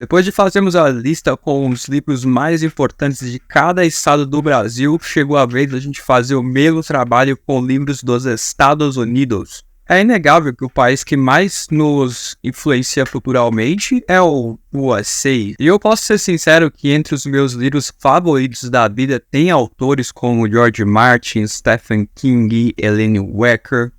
Depois de fazermos a lista com os livros mais importantes de cada estado do Brasil, chegou a vez da gente fazer o mesmo trabalho com livros dos Estados Unidos. É inegável que o país que mais nos influencia culturalmente é o USA. E eu posso ser sincero que entre os meus livros favoritos da vida tem autores como George Martin, Stephen King, Elaine Wecker.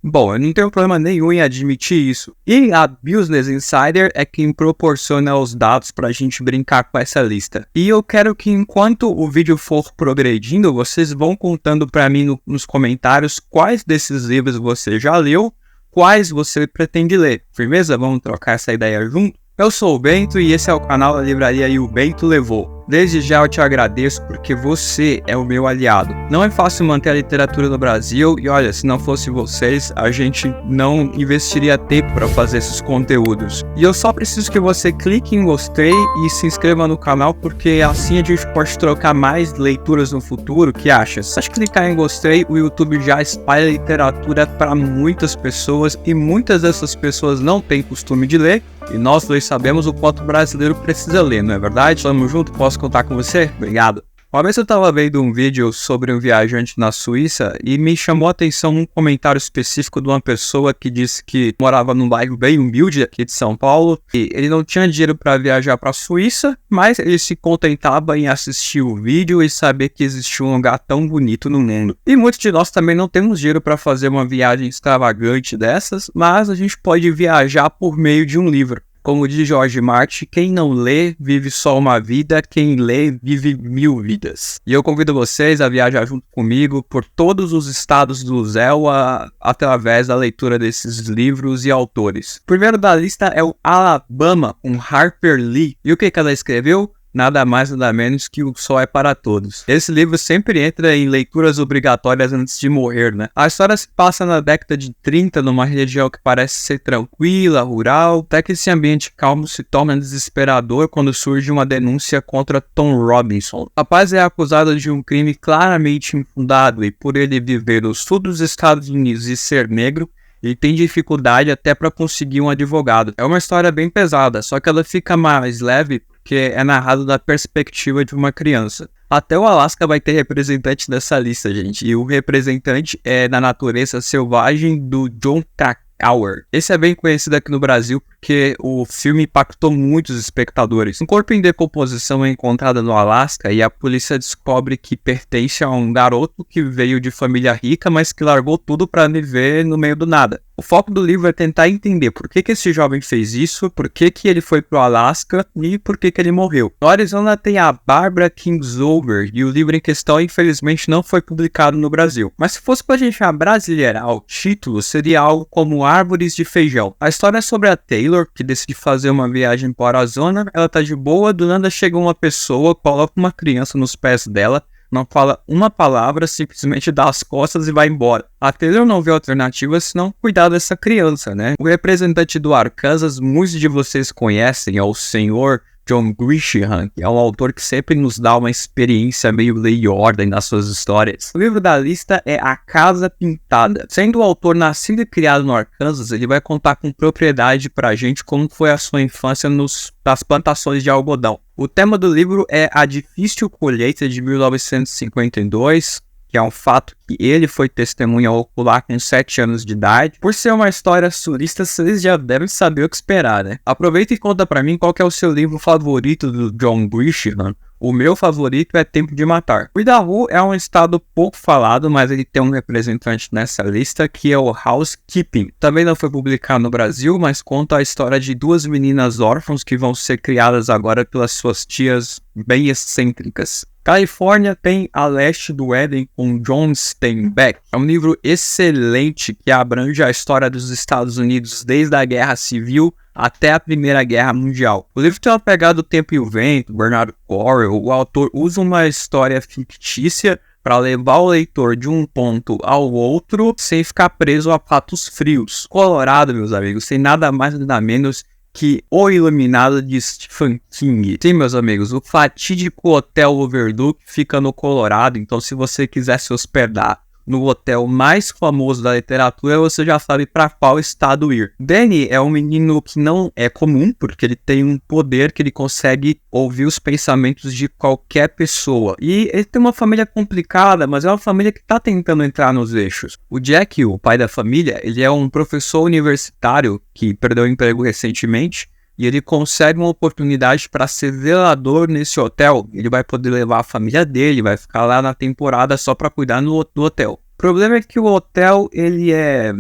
Bom, eu não tenho problema nenhum em admitir isso. E a Business Insider é quem proporciona os dados para a gente brincar com essa lista. E eu quero que enquanto o vídeo for progredindo, vocês vão contando para mim nos comentários quais desses livros você já leu, quais você pretende ler. Firmeza? Vamos trocar essa ideia junto? Eu sou o Bento e esse é o canal da livraria E o Bento Levou. Desde já eu te agradeço porque você é o meu aliado. Não é fácil manter a literatura no Brasil e olha, se não fosse vocês, a gente não investiria tempo para fazer esses conteúdos. E eu só preciso que você clique em gostei e se inscreva no canal porque assim a gente pode trocar mais leituras no futuro. O que acha? Só de clicar em gostei, o YouTube já espalha literatura para muitas pessoas e muitas dessas pessoas não têm costume de ler. E nós dois sabemos o quanto o brasileiro precisa ler, não é verdade? Tamo junto? Posso contar com você? Obrigado. Uma vez eu estava vendo um vídeo sobre um viajante na Suíça e me chamou a atenção um comentário específico de uma pessoa que disse que morava num bairro bem humilde aqui de São Paulo e ele não tinha dinheiro para viajar para a Suíça, mas ele se contentava em assistir o vídeo e saber que existia um lugar tão bonito no mundo. E muitos de nós também não temos dinheiro para fazer uma viagem extravagante dessas, mas a gente pode viajar por meio de um livro. Como diz George Martin, quem não lê vive só uma vida, quem lê vive 1000 vidas. E eu convido vocês a viajar junto comigo por todos os estados do Zelwa através da leitura desses livros e autores. O primeiro da lista é o Alabama, com Harper Lee. E o que ela escreveu? Nada mais nada menos que O Sol é para Todos. Esse livro sempre entra em leituras obrigatórias antes de morrer, né? A história se passa na década de 30, numa região que parece ser tranquila, rural, até que esse ambiente calmo se torna desesperador quando surge uma denúncia contra Tom Robinson. O rapaz é acusado de um crime claramente infundado e por ele viver no sul dos Estados Unidos e ser negro, ele tem dificuldade até para conseguir um advogado. É uma história bem pesada, só que ela fica mais leve porque é narrado da perspectiva de uma criança. Até o Alasca vai ter representante dessa lista, gente. E o representante é da natureza selvagem do Jon Krakauer. Esse é bem conhecido aqui no Brasil porque o filme impactou muitos espectadores. Um corpo em decomposição é encontrado no Alasca e a polícia descobre que pertence a um garoto que veio de família rica, mas que largou tudo para viver no meio do nada. O foco do livro é tentar entender por que esse jovem fez isso, por que ele foi pro Alasca e por que ele morreu. No Arizona tem a Barbara Kingsolver e o livro em questão infelizmente não foi publicado no Brasil. Mas se fosse pra gente abrasileirar o título, seria algo como Árvores de Feijão. A história é sobre a Taylor, que decide fazer uma viagem para o Arizona. Ela tá de boa, do nada chega uma pessoa, coloca uma criança nos pés dela, não fala uma palavra, simplesmente dá as costas e vai embora. A Taylor não vê alternativa senão cuidar dessa criança, né? O representante do Arkansas, muitos de vocês conhecem, é o senhor John Grisham, que é um autor que sempre nos dá uma experiência meio lei e ordem nas suas histórias. O livro da lista é A Casa Pintada. Sendo o autor nascido e criado no Arkansas, ele vai contar com propriedade pra gente como foi a sua infância nas plantações de algodão. O tema do livro é a difícil colheita de 1952, que é um fato que ele foi testemunha ocular com 7 anos de idade. Por ser uma história sulista, vocês já devem saber o que esperar, né? Aproveita e conta pra mim qual que é o seu livro favorito do John Grisham. O meu favorito é Tempo de Matar. O Idaho é um estado pouco falado, mas ele tem um representante nessa lista, que é o Housekeeping. Também não foi publicado no Brasil, mas conta a história de 2 meninas órfãs que vão ser criadas agora pelas suas tias bem excêntricas. Califórnia tem A Leste do Éden, com John Steinbeck. É um livro excelente que abrange a história dos Estados Unidos desde a Guerra Civil até a Primeira Guerra Mundial. O livro tem uma pegada do Tempo e o Vento, Bernard Cornwell. O autor usa uma história fictícia para levar o leitor de um ponto ao outro sem ficar preso a fatos frios. Colorado, meus amigos, tem nada mais nada menos que O Iluminado de Stephen King. Sim, meus amigos, o fatídico Hotel Overlook fica no Colorado, então se você quiser se hospedar no hotel mais famoso da literatura, você já sabe para qual estado ir. Danny é um menino que não é comum, porque ele tem um poder que ele consegue ouvir os pensamentos de qualquer pessoa. E ele tem uma família complicada, mas é uma família que está tentando entrar nos eixos. O Jack, o pai da família, ele é um professor universitário que perdeu o emprego recentemente, e ele consegue uma oportunidade para ser zelador nesse hotel. Ele vai poder levar a família dele, vai ficar lá na temporada só para cuidar do hotel. O problema é que o hotel ele é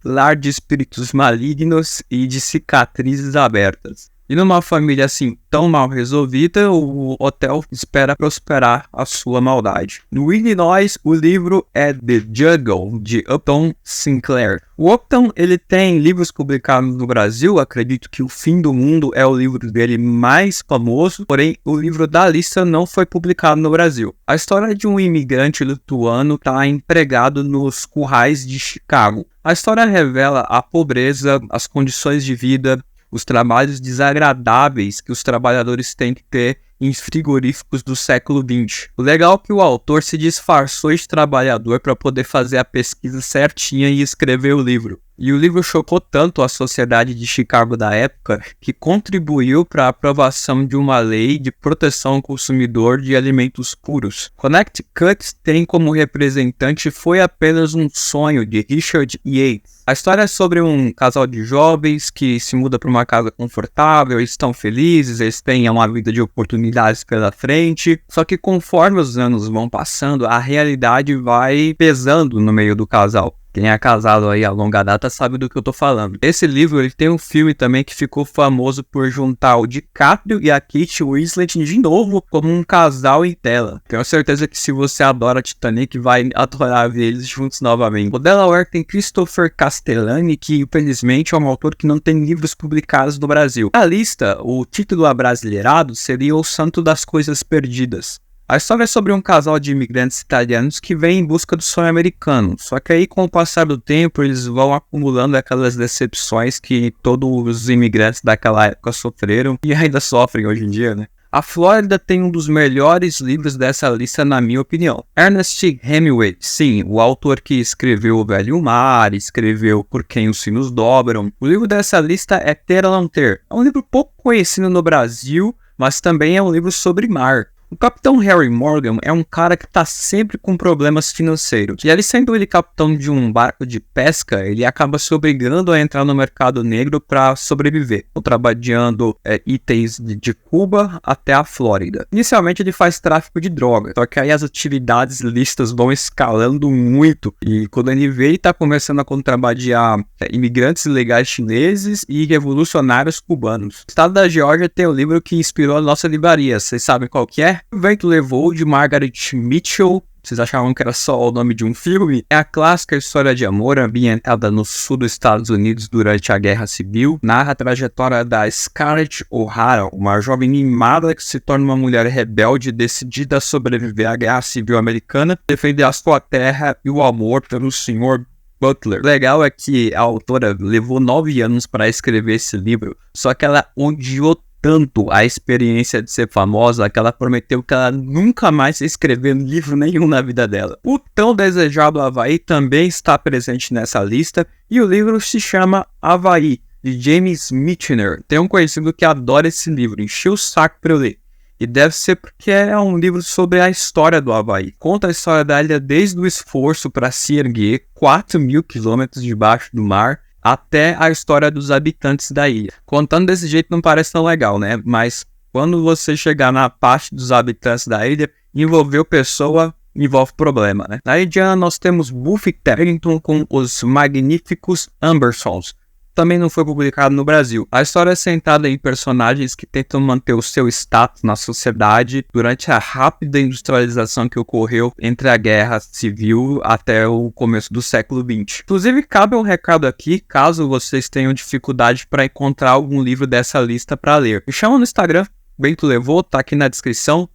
lar de espíritos malignos e de cicatrizes abertas. E numa família assim tão mal resolvida, o hotel espera prosperar a sua maldade. No Illinois, o livro é The Jungle, de Upton Sinclair. O Upton ele tem livros publicados no Brasil, acredito que O Fim do Mundo é o livro dele mais famoso, porém o livro da lista não foi publicado no Brasil. A história de um imigrante lituano está empregado nos currais de Chicago. A história revela a pobreza, as condições de vida, os trabalhos desagradáveis que os trabalhadores têm que ter em frigoríficos do século XX. O legal é que o autor se disfarçou de trabalhador para poder fazer a pesquisa certinha e escrever o livro. E o livro chocou tanto a sociedade de Chicago da época que contribuiu para a aprovação de uma lei de proteção ao consumidor de alimentos puros. Connecticut tem como representante Foi Apenas um Sonho, de Richard Yates. A história é sobre um casal de jovens que se muda para uma casa confortável, eles estão felizes, eles têm uma vida de oportunidades pela frente, só que conforme os anos vão passando, a realidade vai pesando no meio do casal. Quem é casado aí a longa data sabe do que eu tô falando. Esse livro ele tem um filme também que ficou famoso por juntar o DiCaprio e a Kate Winslet de novo como um casal em tela. Tenho certeza que se você adora Titanic vai adorar ver eles juntos novamente. O Delaware tem Christopher Castellani, que infelizmente é um autor que não tem livros publicados no Brasil. Na lista, o título abrasileirado seria O Santo das Coisas Perdidas. A história é sobre um casal de imigrantes italianos que vem em busca do sonho americano. Só que aí, com o passar do tempo, eles vão acumulando aquelas decepções que todos os imigrantes daquela época sofreram e ainda sofrem hoje em dia, né? A Flórida tem um dos melhores livros dessa lista, na minha opinião. Ernest Hemingway, sim, o autor que escreveu O Velho Mar, escreveu Por Quem os Sinos Dobram. O livro dessa lista é Ter ou Não Ter. É um livro pouco conhecido no Brasil, mas também é um livro sobre mar. O capitão Harry Morgan é um cara que está sempre com problemas financeiros. E ele, sendo ele capitão de um barco de pesca, ele acaba se obrigando a entrar no mercado negro para sobreviver, contrabandeando itens de Cuba até a Flórida. Inicialmente ele faz tráfico de droga, só que aí as atividades listas vão escalando muito. E quando ele vê, ele está começando a contrabandear imigrantes ilegais chineses e revolucionários cubanos. O estado da Geórgia tem um livro que inspirou a nossa livraria. Vocês sabem qual que é? O Vento Levou, de Margaret Mitchell. Vocês achavam que era só o nome de um filme? É a clássica história de amor ambientada no sul dos Estados Unidos durante a Guerra Civil. Narra a trajetória da Scarlett O'Hara, uma jovem mimada que se torna uma mulher rebelde decidida a sobreviver à Guerra Civil Americana, defender a sua terra e o amor pelo Sr. Butler. O legal é que a autora levou 9 anos para escrever esse livro, só que ela odiou tanto a experiência de ser famosa que ela prometeu que ela nunca mais ia escrever livro nenhum na vida dela. O tão desejado Havaí também está presente nessa lista e o livro se chama Havaí, de James Michener. Tem um conhecido que adora esse livro, encheu o saco para eu ler. E deve ser porque é um livro sobre a história do Havaí. Conta a história da ilha desde o esforço para se erguer 4.000 quilômetros debaixo do mar até a história dos habitantes da ilha. Contando desse jeito não parece tão legal, né? Mas quando você chegar na parte dos habitantes da ilha, envolveu pessoa, envolve problema, né? Na Indiana nós temos Buffy Tarrington com Os Magníficos Ambersons. Também não foi publicado no Brasil. A história é centrada em personagens que tentam manter o seu status na sociedade durante a rápida industrialização que ocorreu entre a Guerra Civil até o começo do século XX. Inclusive, cabe um recado aqui, caso vocês tenham dificuldade para encontrar algum livro dessa lista para ler. Me chama no Instagram, Bento Levou, tá aqui na descrição.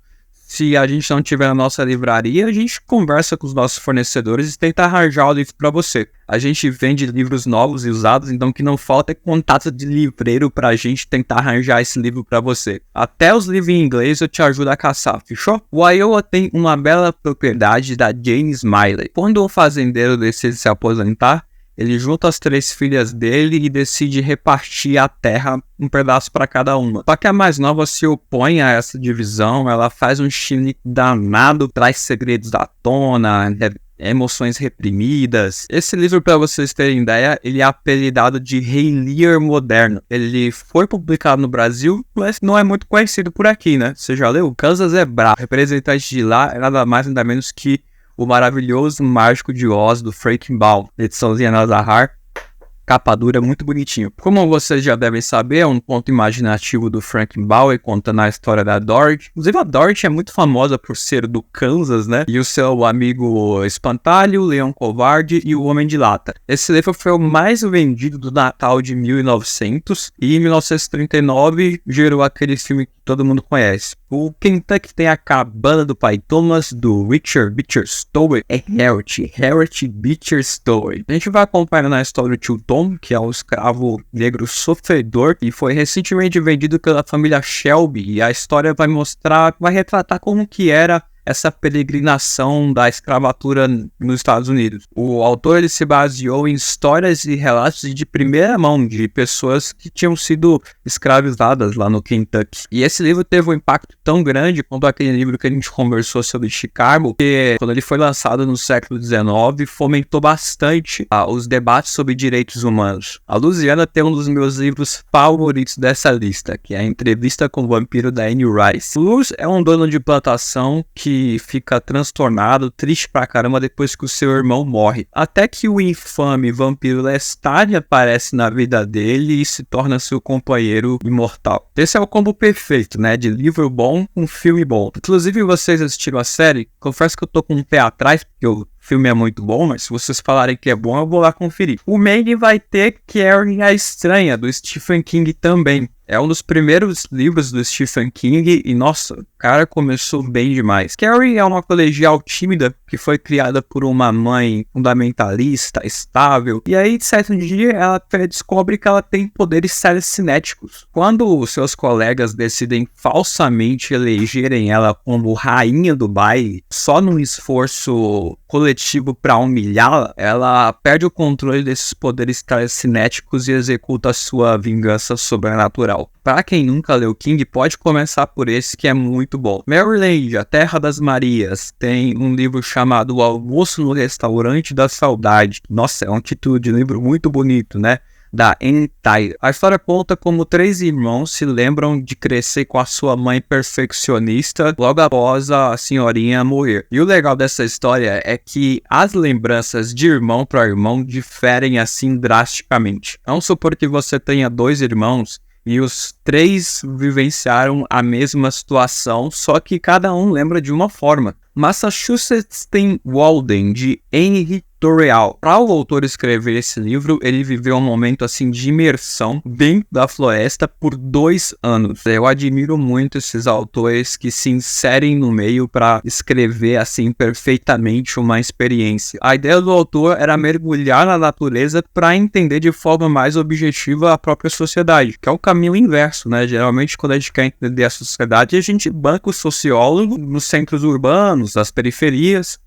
Se a gente não tiver na nossa livraria, a gente conversa com os nossos fornecedores e tenta arranjar o livro para você. A gente vende livros novos e usados, então o que não falta é contato de livreiro para a gente tentar arranjar esse livro para você. Até os livros em inglês eu te ajudo a caçar, fechou? O Iowa tem uma bela propriedade da Jane Smiley. Quando o fazendeiro decide se aposentar, ele junta as 3 filhas dele e decide repartir a terra um pedaço para cada uma. Só que a mais nova se opõe a essa divisão, ela faz um chilique danado, traz segredos à tona, emoções reprimidas. Esse livro, para vocês terem ideia, ele é apelidado de Rei Lear moderno. Ele foi publicado no Brasil, mas não é muito conhecido por aqui, né? Você já leu? Kansas é bravo. O representante de lá é nada mais nada menos que o maravilhoso Mágico de Oz, do Frank Baum, ediçãozinha Nazahar, capa dura, muito bonitinho. Como vocês já devem saber, é um conto imaginativo do Frank Baum, contando a história da Dorothy. Inclusive a Dorothy é muito famosa por ser do Kansas, né? E o seu amigo Espantalho, o Leão Covarde e o Homem de Lata. Esse livro foi o mais vendido do Natal de 1900 e em 1939 gerou aquele filme que todo mundo conhece. O Kentucky tem a cabana do pai Thomas, do Richard Beecher Stowe, é Harriet Beecher Stowe. A gente vai acompanhando a história do tio Tom, que é um escravo negro sofredor, e foi recentemente vendido pela família Shelby, e a história vai retratar como que era essa peregrinação da escravatura nos Estados Unidos. O autor ele se baseou em histórias e relatos de primeira mão de pessoas que tinham sido escravizadas lá no Kentucky. E esse livro teve um impacto tão grande quanto aquele livro que a gente conversou sobre Chicago, que quando ele foi lançado no século XIX, fomentou bastante os debates sobre direitos humanos. A Luciana tem um dos meus livros favoritos dessa lista, que é a Entrevista com o Vampiro da Anne Rice. O Luz é um dono de plantação que fica transtornado, triste pra caramba depois que o seu irmão morre. Até que o infame vampiro Lestat aparece na vida dele e se torna seu companheiro imortal. Esse é o combo perfeito, né? De livro bom com filme bom. Inclusive, vocês assistiram a série? Confesso que eu tô com um pé atrás, porque o filme é muito bom, mas se vocês falarem que é bom, eu vou lá conferir. O Mandy vai ter Carrie a Estranha, do Stephen King também. É um dos primeiros livros do Stephen King e, nossa, o cara começou bem demais. Carrie é uma colegial tímida que foi criada por uma mãe fundamentalista, estável. E aí, de certo dia, ela descobre que ela tem poderes telecinéticos. Quando seus colegas decidem falsamente elegerem ela como rainha do baile, só num esforço coletivo para humilhá-la, ela perde o controle desses poderes telecinéticos e executa a sua vingança sobrenatural. Para quem nunca leu King, pode começar por esse que é muito bom. Maryland, a Terra das Marias, tem um livro chamado O Almoço no Restaurante da Saudade. Nossa, é um título de livro muito bonito, né? Da Anne Tyler. A história conta como 3 irmãos se lembram de crescer com a sua mãe perfeccionista logo após a senhorinha morrer. E o legal dessa história é que as lembranças de irmão para irmão diferem assim drasticamente. Vamos supor que você tenha 2 irmãos e os 3 vivenciaram a mesma situação, só que cada um lembra de uma forma. Massachusetts tem Walden, de Henry Thoreau. Para o autor escrever esse livro, ele viveu um momento assim de imersão dentro da floresta por 2 anos. Eu admiro muito esses autores que se inserem no meio para escrever assim perfeitamente uma experiência. A ideia do autor era mergulhar na natureza para entender de forma mais objetiva a própria sociedade, que é o caminho inverso, né? Geralmente, quando a gente quer entender a sociedade, a gente banca o sociólogo nos centros urbanos, nas periferias.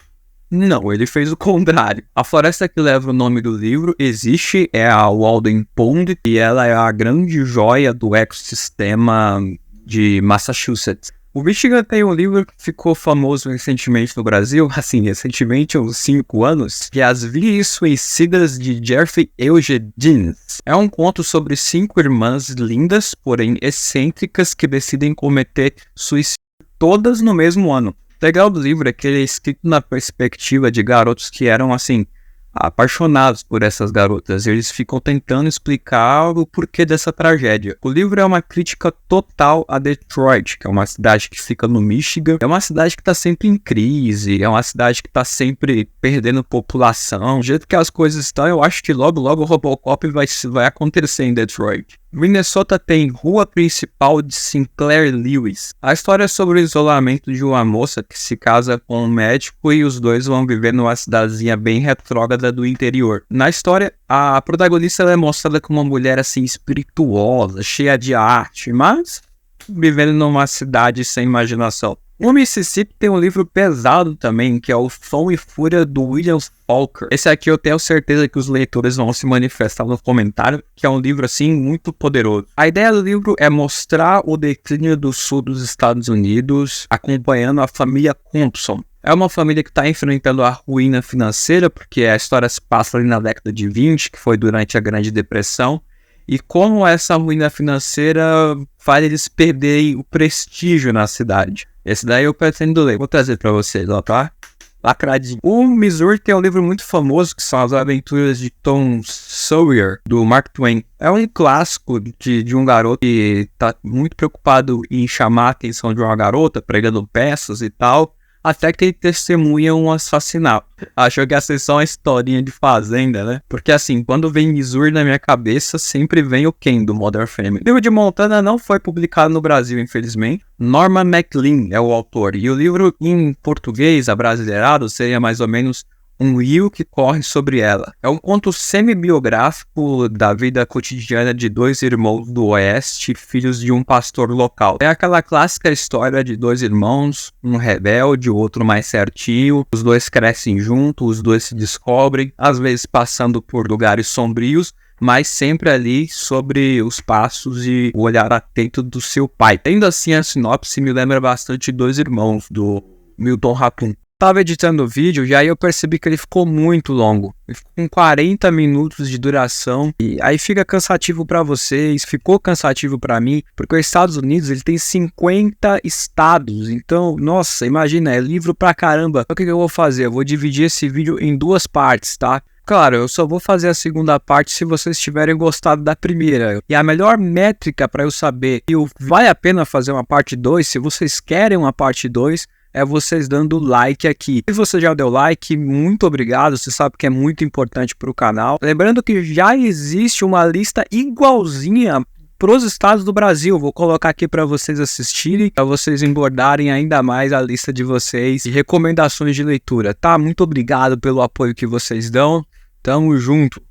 Não, ele fez o contrário. A floresta que leva o nome do livro existe, é a Walden Pond, e ela é a grande joia do ecossistema de Massachusetts. O Michigan tem um livro que ficou famoso recentemente no Brasil, assim, recentemente, uns 5 anos, que é As Vias Suicidas de Jeffrey Eugene. É um conto sobre 5 irmãs lindas, porém excêntricas, que decidem cometer suicídio todas no mesmo ano. O legal do livro é que ele é escrito na perspectiva de garotos que eram, assim, apaixonados por essas garotas. Eles ficam tentando explicar o porquê dessa tragédia. O livro é uma crítica total a Detroit, que é uma cidade que fica no Michigan. É uma cidade que está sempre em crise, é uma cidade que está sempre perdendo população. Do jeito que as coisas estão, eu acho que logo o Robocop vai acontecer em Detroit. Minnesota tem Rua Principal de Sinclair Lewis. A história é sobre o isolamento de uma moça que se casa com um médico e os dois vão viver numa cidadezinha bem retrógrada do interior. Na história, a protagonista ela é mostrada como uma mulher assim espirituosa, cheia de arte, mas vivendo numa cidade sem imaginação. O Mississippi tem um livro pesado também, que é o Som e Fúria do William Faulkner. Esse aqui eu tenho certeza que os leitores vão se manifestar no comentário, que é um livro assim muito poderoso. A ideia do livro é mostrar o declínio do sul dos Estados Unidos, acompanhando a família Compson. É uma família que está enfrentando a ruína financeira, porque a história se passa ali na década de 20, que foi durante a Grande Depressão. E como essa ruína financeira faz eles perderem o prestígio na cidade. Esse daí eu pretendo ler. Vou trazer pra vocês, ó, tá? Lacradinho. O Missouri tem um livro muito famoso, que são As Aventuras de Tom Sawyer, do Mark Twain. É um clássico de um garoto que tá muito preocupado em chamar a atenção de uma garota, pregando peças e tal, até que ele testemunha um assassinato. Achou que ia ser só uma historinha de fazenda, né? Porque assim, quando vem Missouri na minha cabeça, sempre vem o Ken, do Modern Family. O livro de Montana não foi publicado no Brasil, infelizmente. Norman MacLean é o autor. E o livro em português, abrasileirado, seria mais ou menos Um Rio que Corre Sobre Ela. É um conto semi-biográfico da vida cotidiana de dois irmãos do Oeste, filhos de um pastor local. É aquela clássica história de dois irmãos, um rebelde, o outro mais certinho. Os dois crescem juntos, os dois se descobrem, às vezes passando por lugares sombrios, mas sempre ali sobre os passos e o olhar atento do seu pai. Ainda assim, a sinopse me lembra bastante Dois Irmãos, do Milton Ratum. Tava editando o vídeo e aí eu percebi que ele ficou muito longo. Ele ficou com 40 minutos de duração e aí fica cansativo pra vocês, ficou cansativo pra mim, porque os Estados Unidos ele tem 50 estados, então, nossa, imagina, é livro pra caramba. Então, o que eu vou fazer? Eu vou dividir esse vídeo em duas partes, tá? Claro, eu só vou fazer a segunda parte se vocês tiverem gostado da primeira. E a melhor métrica para eu saber se vale a pena fazer uma parte 2, se vocês querem uma parte 2, é vocês dando like aqui. Se você já deu like, muito obrigado, você sabe que é muito importante para o canal. Lembrando que já existe uma lista igualzinha para os estados do Brasil. Vou colocar aqui para vocês assistirem, para vocês engordarem ainda mais a lista de vocês e recomendações de leitura, tá? Muito obrigado pelo apoio que vocês dão. Tamo junto.